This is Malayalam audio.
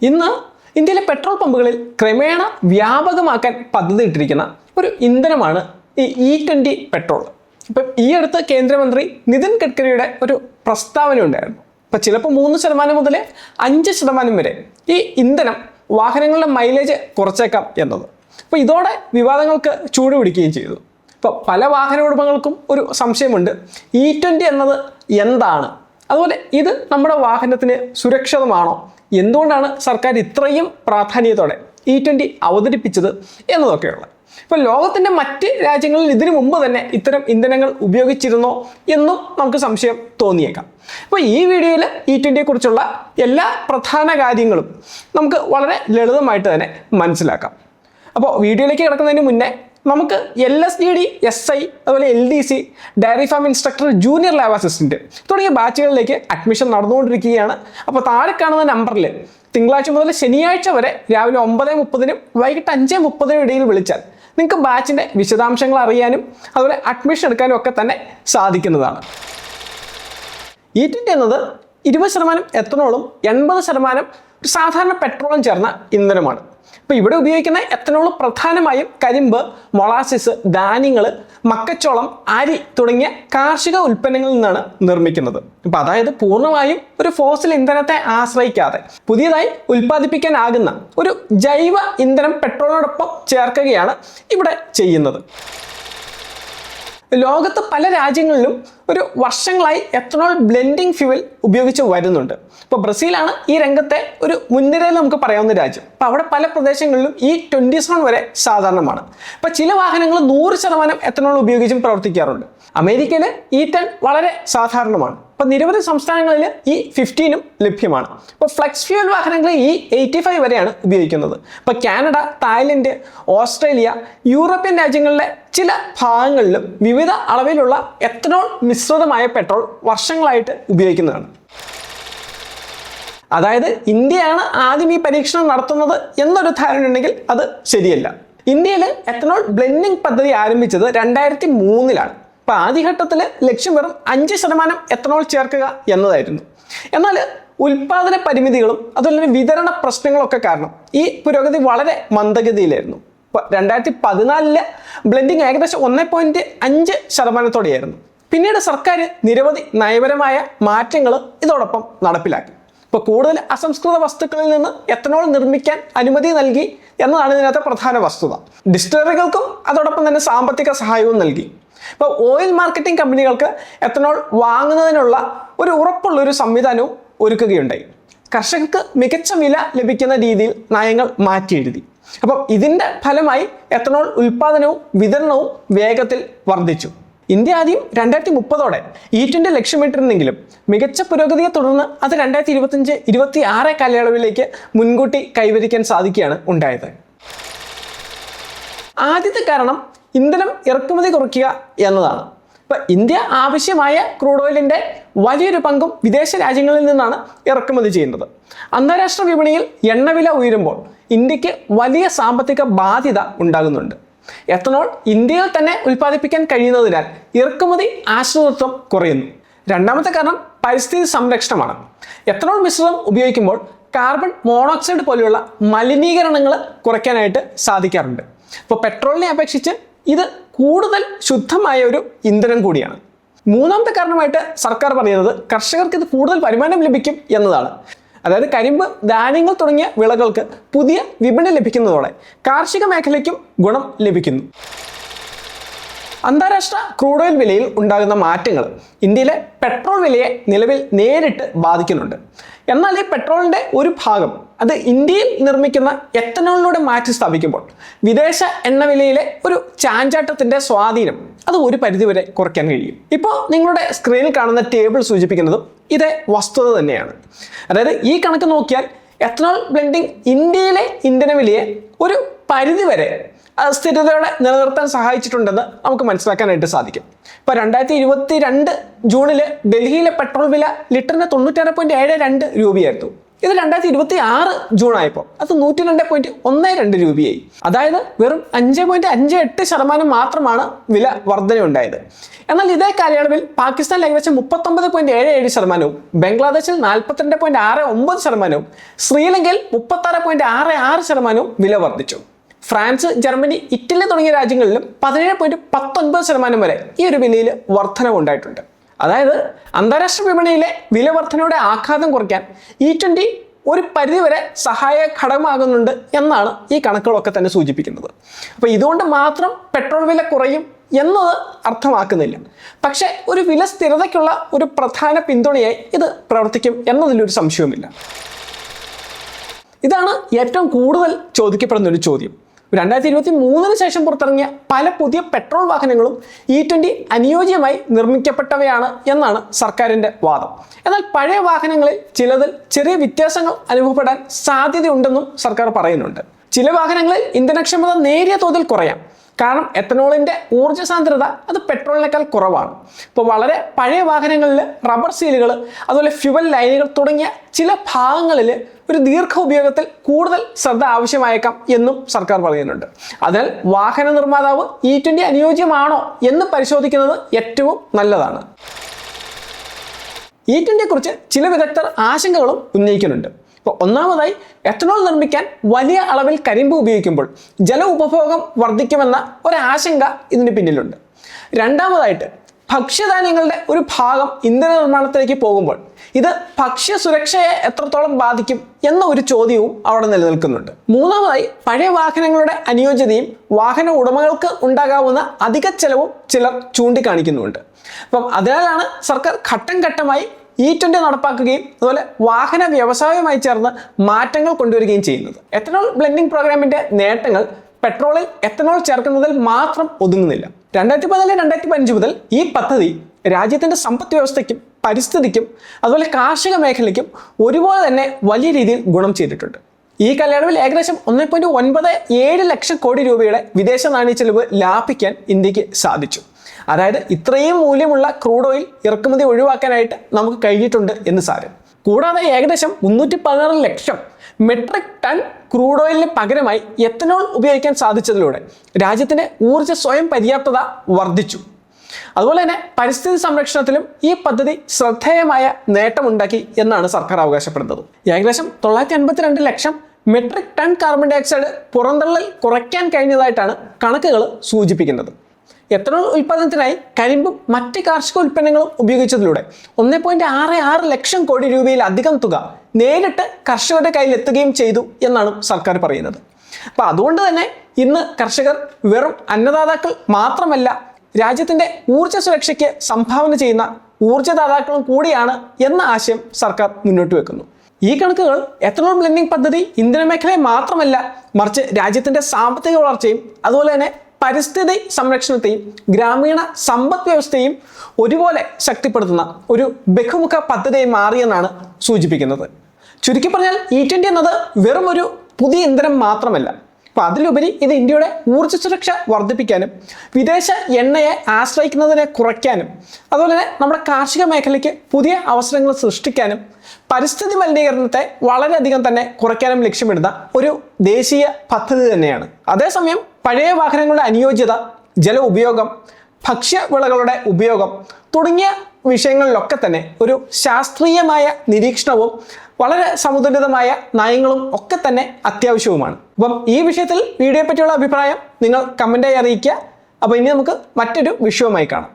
ഇന്ന് ഇന്ത്യയിലെ പെട്രോൾ പമ്പുകളിൽ ക്രമേണ വ്യാപകമാക്കാൻ പദ്ധതിയിട്ടിരിക്കുന്ന ഒരു ഇന്ധനമാണ് ഈ E20 പെട്രോൾ. ഇപ്പം ഈ അടുത്ത് കേന്ദ്രമന്ത്രി നിതിൻ ഗഡ്കരിയുടെ ഒരു പ്രസ്താവന ഉണ്ടായിരുന്നു. ഇപ്പം ചിലപ്പോൾ 3% മുതൽ 5% വരെ ഈ ഇന്ധനം വാഹനങ്ങളുടെ മൈലേജ് കുറച്ചേക്കാം എന്നത്. അപ്പോൾ ഇതോടെ വിവാദങ്ങൾക്ക് ചൂടുപിടിക്കുകയും ചെയ്തു. ഇപ്പോൾ പല വാഹന ഉടമകൾക്കും ഒരു സംശയമുണ്ട്, E20 എന്നത് എന്താണ്, അതുപോലെ ഇത് നമ്മുടെ വാഹനത്തിന് സുരക്ഷിതമാണോ, എന്തുകൊണ്ടാണ് സർക്കാർ ഇത്രയും പ്രാധാന്യത്തോടെ E20 അവതരിപ്പിച്ചത് എന്നതൊക്കെയുള്ള. ഇപ്പോൾ ലോകത്തിൻ്റെ മറ്റ് രാജ്യങ്ങളിൽ ഇതിനു മുമ്പ് തന്നെ ഇത്തരം ഇന്ധനങ്ങൾ ഉപയോഗിച്ചിരുന്നോ എന്നും നമുക്ക് സംശയം തോന്നിയേക്കാം. അപ്പോൾ ഈ വീഡിയോയിൽ E20 കുറിച്ചുള്ള എല്ലാ പ്രധാന കാര്യങ്ങളും നമുക്ക് വളരെ ലളിതമായിട്ട് തന്നെ മനസ്സിലാക്കാം. അപ്പോൾ വീഡിയോയിലേക്ക് കിടക്കുന്നതിന് മുന്നേ നമുക്ക് LSGD, SI, അതുപോലെ LDC, dairy farm instructor, junior lab assistant തുടങ്ങിയ ബാച്ചുകളിലേക്ക് അഡ്മിഷൻ നടന്നുകൊണ്ടിരിക്കുകയാണ്. അപ്പോൾ താഴെ കാണുന്ന നമ്പറിൽ തിങ്കളാഴ്ച മുതൽ ശനിയാഴ്ച വരെ രാവിലെ 9:30 വൈകിട്ട് 5:30 ഇടയിൽ വിളിച്ചാൽ നിങ്ങൾക്ക് ബാച്ചിൻ്റെ വിശദാംശങ്ങൾ അറിയാനും അതുപോലെ അഡ്മിഷൻ എടുക്കാനും ഒക്കെ തന്നെ സാധിക്കുന്നതാണ്. E20 എന്നത് 20% എത്തനോളും 80% ഒരു സാധാരണ പെട്രോളും ചേർന്ന ഇന്ധനമാണ്. ഇപ്പോൾ ഇവിടെ ഉപയോഗിക്കുന്ന എത്തനോൾ പ്രധാനമായും കരിമ്പ്, മൊളാസിസ്, ധാന്യങ്ങൾ, മക്കച്ചോളം, അരി തുടങ്ങിയ കാർഷിക ഉൽപ്പന്നങ്ങളിൽ നിന്നാണ് നിർമ്മിക്കുന്നത്. അപ്പോൾ അതായത് പൂർണ്ണമായും ഒരു ഫോസിൽ ഇന്ധനത്തെ ആശ്രയിക്കാതെ പുതിയതായി ഉൽപ്പാദിപ്പിക്കാനാകുന്ന ഒരു ജൈവ ഇന്ധനം പെട്രോളിനോടൊപ്പം ചേർക്കുകയാണ് ഇവിടെ ചെയ്യുന്നത്. ലോകത്ത് പല രാജ്യങ്ങളിലും ഒരു വർഷങ്ങളായി എത്തനോൾ ബ്ലെൻഡിങ് ഫ്യൂവൽ ഉപയോഗിച്ച് വരുന്നുണ്ട്. ഇപ്പോൾ ബ്രസീലാണ് ഈ രംഗത്തെ ഒരു മുൻനിരയിൽ നമുക്ക് പറയാവുന്ന രാജ്യം. അപ്പോൾ അവിടെ പല പ്രദേശങ്ങളിലും E20 വരെ സാധാരണമാണ്. ഇപ്പോൾ ചില വാഹനങ്ങൾ 100% എത്തനോൾ ഉപയോഗിച്ചും പ്രവർത്തിക്കാറുണ്ട്. അമേരിക്കയിൽ E10 വളരെ സാധാരണമാണ്. ഇപ്പോൾ നിരവധി സംസ്ഥാനങ്ങളിൽ E15 ലഭ്യമാണ്. ഇപ്പോൾ ഫ്ലെക്സ് ഫ്യൂവൽ വാഹനങ്ങൾ E85 വരെയാണ് ഉപയോഗിക്കുന്നത്. ഇപ്പോൾ കാനഡ, തായ്ലൻഡ്, ഓസ്ട്രേലിയ, യൂറോപ്യൻ രാജ്യങ്ങളിലെ ചില ഭാഗങ്ങളിലും വിവിധ അളവിലുള്ള എത്തനോൾ മിശ്രിതമായ പെട്രോൾ വർഷങ്ങളായിട്ട് ഉപയോഗിക്കുന്നതാണ്. അതായത് ഇന്ത്യയാണ് ആദ്യം ഈ പരീക്ഷണം നടത്തുന്നത് എന്നൊരു ധാരണ ഉണ്ടെങ്കിൽ അത് ശരിയല്ല. ഇന്ത്യയിൽ എത്തനോൾ ബ്ലെൻഡിംഗ് പദ്ധതി ആരംഭിച്ചത് 2003-ലാണ്. അപ്പോൾ ആദ്യഘട്ടത്തിൽ ലക്ഷ്യം വെറും 5% എത്തനോൾ ചേർക്കുക എന്നതായിരുന്നു. എന്നാൽ ഉൽപാദന പരിമിതികളും അതുപോലെ വിതരണ പ്രശ്നങ്ങളൊക്കെ കാരണം ഈ പുരോഗതി വളരെ മന്ദഗതിയിലായിരുന്നു. ഇപ്പോൾ 2014 ബ്ലെൻഡിങ് ഏകദേശം 1.5%-ായിരുന്നു. പിന്നീട് സർക്കാർ നിരവധി നയപരമായ മാറ്റങ്ങൾ ഇതോടൊപ്പം നടപ്പിലാക്കി. ഇപ്പോൾ കൂടുതൽ അസംസ്കൃത വസ്തുക്കളിൽ നിന്ന് എത്തനോൾ നിർമ്മിക്കാൻ അനുമതി നൽകി എന്നതാണ് ഇതിനകത്തെ പ്രധാന വസ്തുത. ഡിസ്റ്റിലറികൾക്കും അതോടൊപ്പം തന്നെ സാമ്പത്തിക സഹായവും നൽകി. ഇപ്പോൾ ഓയിൽ മാർക്കറ്റിംഗ് കമ്പനികൾക്ക് എത്തനോൾ വാങ്ങുന്നതിനുള്ള ഒരു ഉറപ്പുള്ളൊരു സംവിധാനവും ഒരുക്കുകയുണ്ടായി. കർഷകർക്ക് മികച്ച വില ലഭിക്കുന്ന രീതിയിൽ നയങ്ങൾ മാറ്റി എഴുതി. അപ്പം ഇതിൻ്റെ ഫലമായി എത്തനോൾ ഉൽപ്പാദനവും വിതരണവും വേഗത്തിൽ വർദ്ധിച്ചു. ഇന്ത്യ ആദ്യം 2030 E20 ലക്ഷ്യമിട്ടിരുന്നെങ്കിലും മികച്ച പുരോഗതിയെ തുടർന്ന് അത് 2025-26 കാലയളവിലേക്ക് മുൻകൂട്ടി കൈവരിക്കാൻ സാധിക്കുകയാണ് ഉണ്ടായത്. ആദ്യത്തെ കാരണം ഇന്ധനം ഇറക്കുമതി കുറയ്ക്കുക എന്നതാണ്. ഇപ്പം ഇന്ത്യ ആവശ്യമായ ക്രൂഡ് ഓയിലിൻ്റെ വലിയൊരു പങ്കും വിദേശ രാജ്യങ്ങളിൽ നിന്നാണ് ഇറക്കുമതി ചെയ്യുന്നത്. അന്താരാഷ്ട്ര വിപണിയിൽ എണ്ണവില ഉയരുമ്പോൾ ഇന്ത്യക്ക് വലിയ സാമ്പത്തിക ബാധ്യത ഉണ്ടാകുന്നുണ്ട്. എത്തനോൾ ഇന്ത്യയിൽ തന്നെ ഉൽപ്പാദിപ്പിക്കാൻ കഴിയുന്നതിനാൽ ഇറക്കുമതി ആശ്രിതത്വം കുറയുന്നു. രണ്ടാമത്തെ കാരണം പരിസ്ഥിതി സംരക്ഷണമാണ്. എത്തനോൾ മിശ്രിതം ഉപയോഗിക്കുമ്പോൾ കാർബൺ മോണോക്സൈഡ് പോലെയുള്ള മലിനീകരണങ്ങൾ കുറയ്ക്കാനായിട്ട് സാധിക്കാറുണ്ട്. ഇപ്പോൾ പെട്രോളിനെ അപേക്ഷിച്ച് ഇത് കൂടുതൽ ശുദ്ധമായ ഒരു ഇന്ധനം കൂടിയാണ്. മൂന്നാമത്തെ കാരണമായിട്ട് സർക്കാർ പറയുന്നത് കർഷകർക്ക് ഇത് കൂടുതൽ വരുമാനം ലഭിക്കും എന്നതാണ്. അതായത് കരിമ്പ്, ധാന്യങ്ങൾ തുടങ്ങിയ വിളകൾക്ക് പുതിയ വിപണി ലഭിക്കുന്നതോടെ കാർഷിക മേഖലയ്ക്കും ഗുണം ലഭിക്കുന്നു. അന്താരാഷ്ട്ര ക്രൂഡ് ഓയിൽ വിലയിൽ ഉണ്ടാകുന്ന മാറ്റങ്ങൾ ഇന്ത്യയിലെ പെട്രോൾ വിലയെ നിലവിൽ നേരിട്ട് ബാധിക്കുന്നുണ്ട്. എന്നാൽ ഈ പെട്രോളിൻ്റെ ഒരു ഭാഗം അത് ഇന്ത്യയിൽ നിർമ്മിക്കുന്ന എത്തനോളിലൂടെ മാറ്റി സ്ഥാപിക്കുമ്പോൾ വിദേശ എണ്ണവിലയിലെ ഒരു ചാഞ്ചാട്ടത്തിൻ്റെ സ്വാധീനം അത് ഒരു പരിധിവരെ കുറയ്ക്കാൻ കഴിയും. ഇപ്പോൾ നിങ്ങളുടെ സ്ക്രീനിൽ കാണുന്ന ടേബിൾ സൂചിപ്പിക്കുന്നതും ഇതേ വസ്തുത തന്നെയാണ്. അതായത് ഈ കണക്ക് നോക്കിയാൽ എത്തനോൾ ബ്ലെൻഡിങ് ഇന്ത്യയിലെ ഇന്ധനവിലയെ ഒരു പരിധിവരെ സ്ഥിരതയോടെ നിലനിർത്താൻ സഹായിച്ചിട്ടുണ്ടെന്ന് നമുക്ക് മനസ്സിലാക്കാനായിട്ട് സാധിക്കും. ഇപ്പോൾ 2022 ജൂണിൽ ഡൽഹിയിലെ പെട്രോൾ വില ലിറ്ററിന് 96.72 രൂപയായിരുന്നു. ഇത് 2026 ജൂൺ ആയപ്പോൾ അത് 102.12 രൂപയായി. അതായത് വെറും 5.58% മാത്രമാണ് വില വർധന ഉണ്ടായത്. എന്നാൽ ഇതേ കാലയളവിൽ പാകിസ്ഥാനിൽ ഏകദേശം 39.77%, ബംഗ്ലാദേശിൽ 42.69%, ശ്രീലങ്കയിൽ 36.66% വില വർദ്ധിച്ചു. ഫ്രാൻസ്, ജർമ്മനി, ഇറ്റലി തുടങ്ങിയ രാജ്യങ്ങളിലും 17.19% വരെ ഈ ഒരു വിലയിൽ വർധനവുണ്ടായിട്ടുണ്ട്. അതായത് അന്താരാഷ്ട്ര വിപണിയിലെ വില വർധനയുടെ ആഘാതം കുറയ്ക്കാൻ E20 ഒരു പരിധിവരെ സഹായ ഘടകമാകുന്നുണ്ട് എന്നാണ് ഈ കണക്കുകളൊക്കെ തന്നെ സൂചിപ്പിക്കുന്നത്. അപ്പോൾ ഇതുകൊണ്ട് മാത്രം പെട്രോൾ വില കുറയും എന്നത് അർത്ഥമാക്കുന്നില്ല. പക്ഷേ ഒരു വില സ്ഥിരതയ്ക്കുള്ള ഒരു പ്രധാന പിന്തുണയായി ഇത് പ്രവർത്തിക്കും എന്നതിലൊരു സംശയവുമില്ല. ഇതാണ് ഏറ്റവും കൂടുതൽ ചോദിക്കപ്പെടുന്ന ഒരു ചോദ്യം. 2023 ശേഷം പുറത്തിറങ്ങിയ പല പുതിയ പെട്രോൾ വാഹനങ്ങളും E20 അനുയോജ്യമായി നിർമ്മിക്കപ്പെട്ടവയാണ് എന്നാണ് സർക്കാരിൻ്റെ വാദം. എന്നാൽ പഴയ വാഹനങ്ങളിൽ ചിലതിൽ ചെറിയ വ്യത്യാസങ്ങൾ അനുഭവപ്പെടാൻ സാധ്യതയുണ്ടെന്നും സർക്കാർ പറയുന്നുണ്ട്. ചില വാഹനങ്ങളിൽ ഇന്ധനക്ഷമത നേരിയ തോതിൽ കുറയാം. കാരണം എത്തനോളിൻ്റെ ഊർജ്ജ സാന്ദ്രത അത് പെട്രോളിനേക്കാൾ കുറവാണ്. ഇപ്പോൾ വളരെ പഴയ വാഹനങ്ങളിൽ റബ്ബർ സീലുകൾ, അതുപോലെ ഫ്യുവൽ ലൈനുകൾ തുടങ്ങിയ ചില ഭാഗങ്ങളിൽ ഒരു ദീർഘ ഉപയോഗത്തിൽ കൂടുതൽ ശ്രദ്ധ ആവശ്യമായേക്കാം എന്നും സർക്കാർ പറയുന്നുണ്ട്. അതിനാൽ വാഹന നിർമ്മാതാവ് E20 അനുയോജ്യമാണോ എന്ന് പരിശോധിക്കുന്നത് ഏറ്റവും നല്ലതാണ്. E20 കുറിച്ച് ചില വിദഗ്ധർ ആശങ്കകളും ഉന്നയിക്കുന്നുണ്ട്. ഒന്നാമതായി, എത്തനോൾ നിർമ്മിക്കാൻ വലിയ അളവിൽ കരിമ്പ് ഉപയോഗിക്കുമ്പോൾ ജല ഉപഭോഗം വർദ്ധിക്കുമെന്ന ഒരാശങ്ക ഇതിന് പിന്നിലുണ്ട്. രണ്ടാമതായിട്ട്, ഭക്ഷ്യധാന്യങ്ങളുടെ ഒരു ഭാഗം ഇന്ധന നിർമ്മാണത്തിലേക്ക് പോകുമ്പോൾ ഇത് ഭക്ഷ്യ സുരക്ഷയെ എത്രത്തോളം ബാധിക്കും എന്ന ഒരു ചോദ്യവും അവിടെ നിലനിൽക്കുന്നുണ്ട്. മൂന്നാമതായി, പഴയ വാഹനങ്ങളുടെ അനുയോജ്യതയും വാഹന ഉടമകൾക്ക് ഉണ്ടാകാവുന്ന അധിക ചെലവും ചിലർ ചൂണ്ടിക്കാണിക്കുന്നുണ്ട്. അപ്പം അതിനാലാണ് സർക്കാർ ഘട്ടം ഘട്ടമായി E20 നടപ്പാക്കുകയും അതുപോലെ വാഹന വ്യവസായവുമായി ചേർന്ന് മാറ്റങ്ങൾ കൊണ്ടുവരികയും ചെയ്യുന്നത്. എത്തനോൾ ബ്ലെൻഡിംഗ് പ്രോഗ്രാമിന്റെ നേട്ടങ്ങൾ പെട്രോളിൽ എത്തനോൾ ചേർക്കുന്നതിൽ മാത്രം ഒതുങ്ങുന്നില്ല. 2014-2015 മുതൽ ഈ പദ്ധതി രാജ്യത്തിന്റെ സമ്പദ് വ്യവസ്ഥയ്ക്കും പരിസ്ഥിതിക്കും അതുപോലെ കാർഷിക മേഖലയ്ക്കും ഒരുപോലെ തന്നെ വലിയ രീതിയിൽ ഗുണം ചെയ്തിട്ടുണ്ട്. ഈ കാലയളവിൽ ഏകദേശം 1.97 ലക്ഷം കോടി രൂപയുടെ വിദേശ നാണ്യ ചെലവ് ലാഭിക്കാൻ ഇന്ത്യക്ക് സാധിച്ചു. അതായത് ഇത്രയും മൂല്യമുള്ള ക്രൂഡ് ഓയിൽ ഇറക്കുമതി ഒഴിവാക്കാനായിട്ട് നമുക്ക് കഴിഞ്ഞിട്ടുണ്ട് എന്ന് സാരം. കൂടാതെ ഏകദേശം 316 ലക്ഷം മെട്രിക് ടൺ ക്രൂഡ് ഓയിലിന് പകരമായി എത്തനോൾ ഉപയോഗിക്കാൻ സാധിച്ചതിലൂടെ രാജ്യത്തിന്റെ ഊർജ്ജ സ്വയം പര്യാപ്തത വർദ്ധിച്ചു. അതുപോലെ തന്നെ പരിസ്ഥിതി സംരക്ഷണത്തിലും ഈ പദ്ധതി ശ്രദ്ധേയമായ നേട്ടമുണ്ടാക്കി എന്നാണ് സർക്കാർ അവകാശപ്പെടുന്നത്. ഏകദേശം 952 ലക്ഷം metric ton carbon dioxide പുറന്തള്ളൽ കുറയ്ക്കാൻ കഴിഞ്ഞതായിട്ടാണ് കണക്കുകൾ സൂചിപ്പിക്കുന്നത്. എത്തനോൾ ഉൽപ്പാദനത്തിനായി കരിമ്പും മറ്റ് കാർഷിക ഉൽപ്പന്നങ്ങളും ഉപയോഗിച്ചതിലൂടെ 1.66 ലക്ഷം കോടി രൂപയിലധികം തുക നേരിട്ട് കർഷകരുടെ കയ്യിൽ എത്തുകയും ചെയ്തു എന്നാണ് സർക്കാർ പറയുന്നത്. അപ്പം അതുകൊണ്ട് തന്നെ ഇന്ന് കർഷകർ വെറും അന്നദാതാക്കൾ മാത്രമല്ല, രാജ്യത്തിൻ്റെ ഊർജ്ജ സുരക്ഷയ്ക്ക് സംഭാവന ചെയ്യുന്ന ഊർജ്ജദാതാക്കളും കൂടിയാണ് എന്ന ആശയം സർക്കാർ മുന്നോട്ട് വെക്കുന്നു. ഈ കണക്കുകൾ എത്തനോൾ ബ്ലെൻഡിംഗ് പദ്ധതി ഇന്ധന മേഖലയെ മാത്രമല്ല, മറിച്ച് രാജ്യത്തിൻ്റെ സാമ്പത്തിക വളർച്ചയും അതുപോലെ തന്നെ പരിസ്ഥിതി സംരക്ഷണത്തെയും ഗ്രാമീണ സമ്പദ് വ്യവസ്ഥയും ഒരുപോലെ ശക്തിപ്പെടുത്തുന്ന ഒരു ബഹുമുഖ പദ്ധതിയായി മാറിയെന്നാണ് സൂചിപ്പിക്കുന്നത്. ചുരുക്കി പറഞ്ഞാൽ E20 എന്നത് വെറും ഒരു പുതിയ ഇന്ധനം മാത്രമല്ല. അപ്പോൾ അതിലുപരി ഇത് ഇന്ത്യയുടെ ഊർജ്ജ സുരക്ഷ വർദ്ധിപ്പിക്കാനും വിദേശ എണ്ണയെ ആശ്രയിക്കുന്നതിനെ കുറയ്ക്കാനും അതുപോലെ തന്നെ നമ്മുടെ കാർഷിക മേഖലയ്ക്ക് പുതിയ അവസരങ്ങൾ സൃഷ്ടിക്കാനും പരിസ്ഥിതി മലിനീകരണത്തെ വളരെയധികം തന്നെ കുറയ്ക്കാനും ലക്ഷ്യമിടുന്ന ഒരു ദേശീയ പദ്ധതി തന്നെയാണ്. അതേസമയം പഴയ വാഹനങ്ങളുടെ അനുയോജ്യത, ജല ഉപയോഗം, ഭക്ഷ്യവിളകളുടെ ഉപയോഗം തുടങ്ങിയ വിഷയങ്ങളിലൊക്കെ തന്നെ ഒരു ശാസ്ത്രീയമായ നിരീക്ഷണവും വളരെ സമുദ്രിതമായ നയങ്ങളും ഒക്കെ തന്നെ അത്യാവശ്യവുമാണ്. അപ്പം ഈ വിഷയത്തിൽ വീഡിയോയെ പറ്റിയുള്ള അഭിപ്രായം നിങ്ങൾ കമൻറ്റായി അറിയിക്കുക. അപ്പോൾ ഇനി നമുക്ക് മറ്റൊരു വിഷയവുമായി കാണാം.